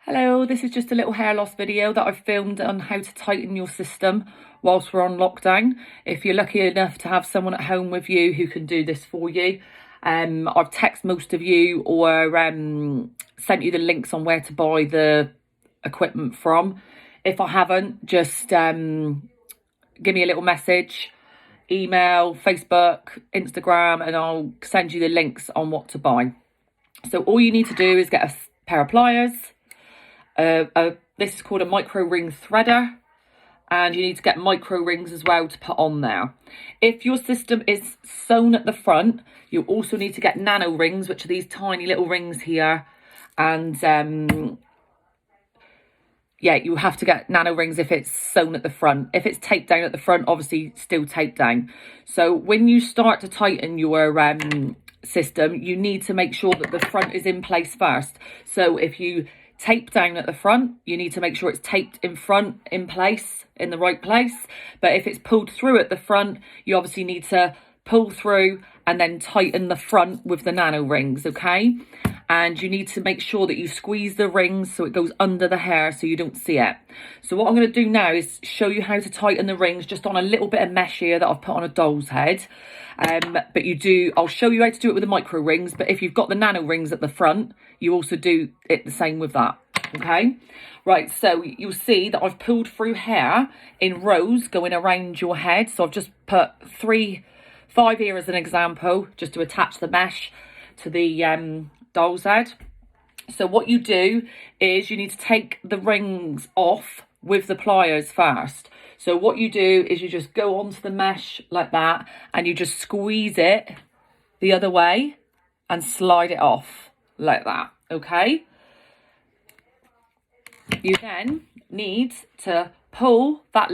Hello, this is just a little hair loss video that I've filmed on how to tighten your system whilst we're on lockdown. If you're lucky enough to have someone at home with you who can do this for you, I've texted most of you or sent you the links on where to buy the equipment from. If I haven't, just give me a little message, email, Facebook, Instagram, and I'll send you the links on what to buy. So all you need to do is get a pair of pliers. This is called a micro ring threader, and you need to get micro rings as well to put on there. If your system is sewn at the front, you also need to get nano rings, which are these tiny little rings here. And yeah, you have to get nano rings if it's sewn at the front. If it's taped down at the front, obviously still taped down. So when you start to tighten your system, you need to make sure that the front is in place first. So if you tape down at the front, you need to make sure it's taped in front, in place, in the right place. But if it's pulled through at the front, you obviously need to pull through and then tighten the front with the nano rings, okay? And you need to make sure that you squeeze the rings so it goes under the hair so you don't see it. So what I'm going to do now is show you how to tighten the rings just on a little bit of mesh here that I've put on a doll's head. I'll show you how to do it with the micro rings, but if you've got the nano rings at the front, you also do it the same with that, okay? Right, so you'll see that I've pulled through hair in rows going around your head. So I've just put 5 here as an example, just to attach the mesh to the doll's head. So what you do is you need to take the rings off with the pliers first. So what you do is you just go onto the mesh like that and you just squeeze it the other way and slide it off like that, okay? You then need to pull that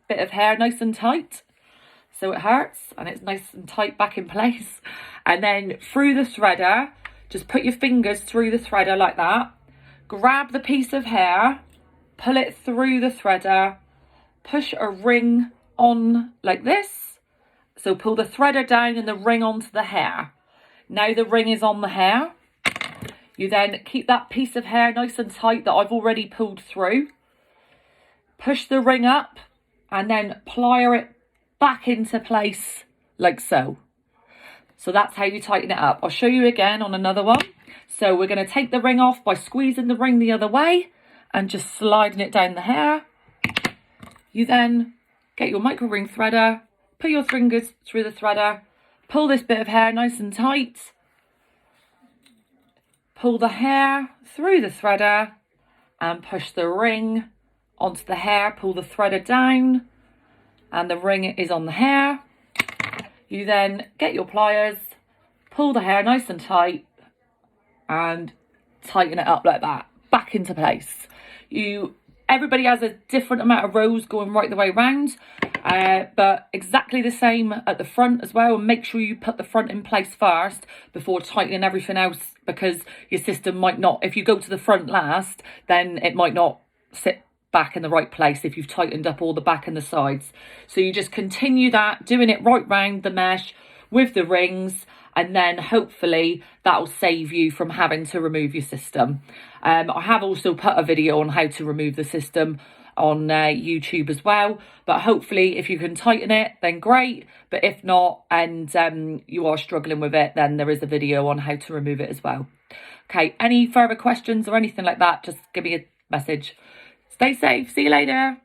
bit of hair nice and tight so it hurts and it's nice and tight back in place. And then through the threader, just put your fingers through the threader like that. Grab the piece of hair, pull it through the threader, push a ring on like this. So pull the threader down and the ring onto the hair. Now the ring is on the hair. You then keep that piece of hair nice and tight that I've already pulled through. Push the ring up and then plier it back into place like so. So that's how you tighten it up. I'll show you again on another one. So we're going to take the ring off by squeezing the ring the other way and just sliding it down the hair. You then get your micro ring threader, put your fingers through the threader, pull this bit of hair nice and tight, pull the hair through the threader and push the ring onto the hair, pull the threader down and the ring is on the hair. You then get your pliers, pull the hair nice and tight and tighten it up like that, back into place. Everybody has a different amount of rows going right the way around, but exactly the same at the front as well. And make sure you put the front in place first before tightening everything else, because your system might not, if you go to the front last, then it might not sit back in the right place if you've tightened up all the back and the sides. So you just continue that, doing it right round the mesh with the rings, and then hopefully that'll save you from having to remove your system. I have also put a video on how to remove the system on YouTube as well, but hopefully if you can tighten it then great, but if not and you are struggling with it, then there is a video on how to remove it as well. Okay, any further questions or anything like that, just give me a message. Stay safe, see you later.